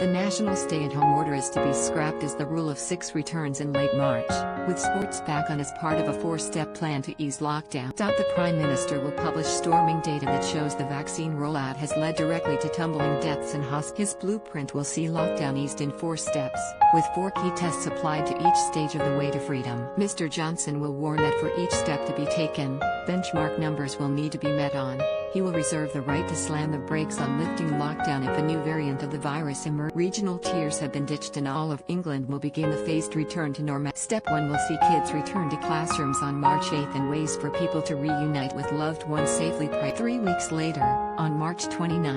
The national stay-at-home order is to be scrapped as the rule of 6 returns in late March, with sports back on as part of a 4-step plan to ease lockdown. The Prime Minister will publish storming data that shows the vaccine rollout has led directly to tumbling deaths in hospitals. His blueprint will see lockdown eased in 4 steps, with 4 key tests applied to each stage of the way to freedom. Mr. Johnson will warn that for each step to be taken, benchmark numbers will need to be met on. He will reserve the right to slam the brakes on lifting lockdown if a new variant of the virus emerges. Regional tiers have been ditched and all of England will begin the phased return to normal. Step 1 will see kids return to classrooms on March 8 and ways for people to reunite with loved ones safely. 3 weeks later, on March 29,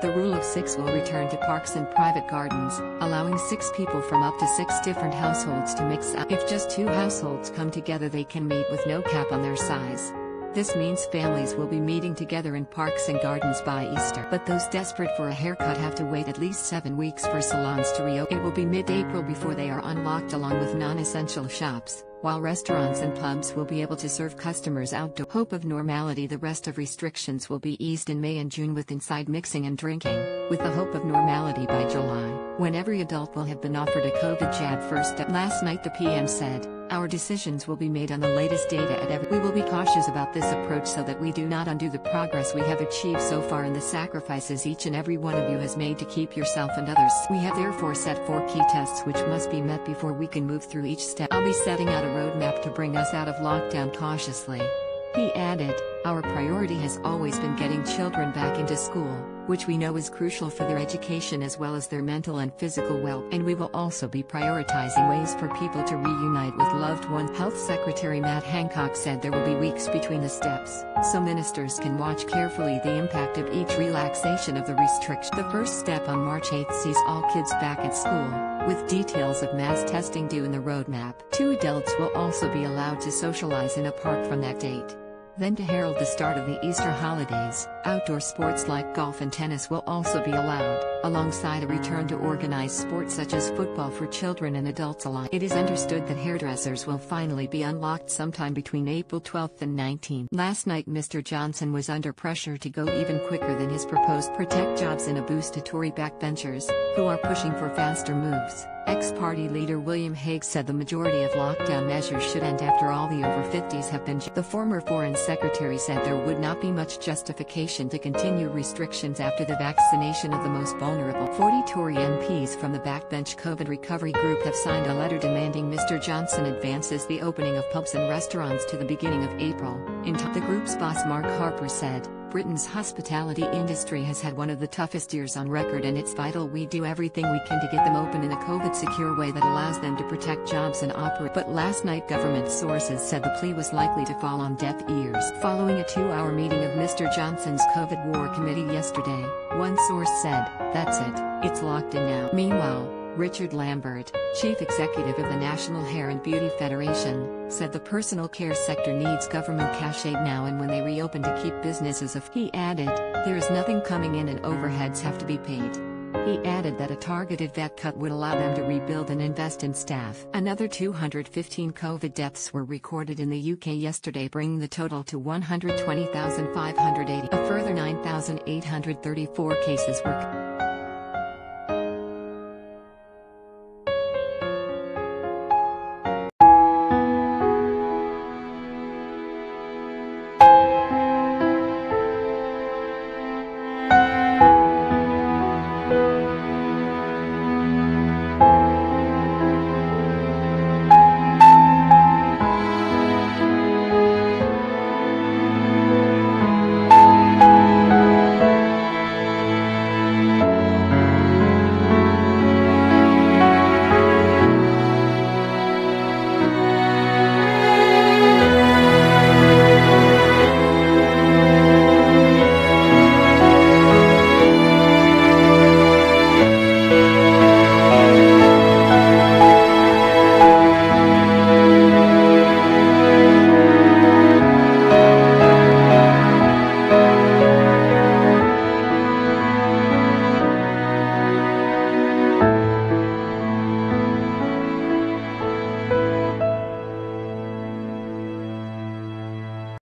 the rule of 6 will return to parks and private gardens, allowing 6 people from up to 6 different households to mix up. If just 2 households come together, they can meet with no cap on their size. This means families will be meeting together in parks and gardens by Easter. But those desperate for a haircut have to wait at least 7 weeks for salons to reopen. It will be mid-April before they are unlocked along with non-essential shops, while restaurants and pubs will be able to serve customers outdoors. Hope of normality. The rest of restrictions will be eased in May and June with inside mixing and drinking, with the hope of normality by July, when every adult will have been offered a COVID jab first. Last night the PM said, "Our decisions will be made on the latest data at every. We will be cautious about this approach so that we do not undo the progress we have achieved so far and the sacrifices each and every one of you has made to keep yourself and others. We have therefore set 4 key tests which must be met before we can move through each step. I'll be setting out a roadmap to bring us out of lockdown cautiously." He added, "Our priority has always been getting children back into school, which we know is crucial for their education as well as their mental and physical well-being. And we will also be prioritizing ways for people to reunite with loved ones." Health Secretary Matt Hancock said there will be weeks between the steps, so ministers can watch carefully the impact of each relaxation of the restriction. The first step on March 8 sees all kids back at school, with details of mass testing due in the roadmap. 2 adults will also be allowed to socialize in a park from that date. Then to herald the start of the Easter holidays, outdoor sports like golf and tennis will also be allowed, alongside a return to organized sports such as football for children and adults alike. It is understood that hairdressers will finally be unlocked sometime between April 12 and 19. Last night Mr. Johnson was under pressure to go even quicker than his proposed protect jobs in a boost to Tory backbenchers, who are pushing for faster moves. Ex-party leader William Hague said the majority of lockdown measures should end after all the over 50s have been. The former Foreign Secretary said there would not be much justification to continue restrictions after the vaccination of the most vulnerable. 40 Tory MPs from the backbench COVID recovery group have signed a letter demanding Mr. Johnson advances the opening of pubs and restaurants to the beginning of April. The group's boss Mark Harper said, "Britain's hospitality industry has had one of the toughest years on record and it's vital we do everything we can to get them open in a COVID-secure way that allows them to protect jobs and operate." But last night government sources said the plea was likely to fall on deaf ears. Following a 2-hour meeting of Mr. Johnson's COVID war committee yesterday, one source said, "That's it, it's locked in now." Meanwhile, Richard Lambert, chief executive of the National Hair and Beauty Federation, said the personal care sector needs government cash aid now and when they reopen to keep businesses afloat. He added, "There is nothing coming in and overheads have to be paid." He added that a targeted VAT cut would allow them to rebuild and invest in staff. Another 215 COVID deaths were recorded in the UK yesterday, bringing the total to 120,580. A further 9,834 cases were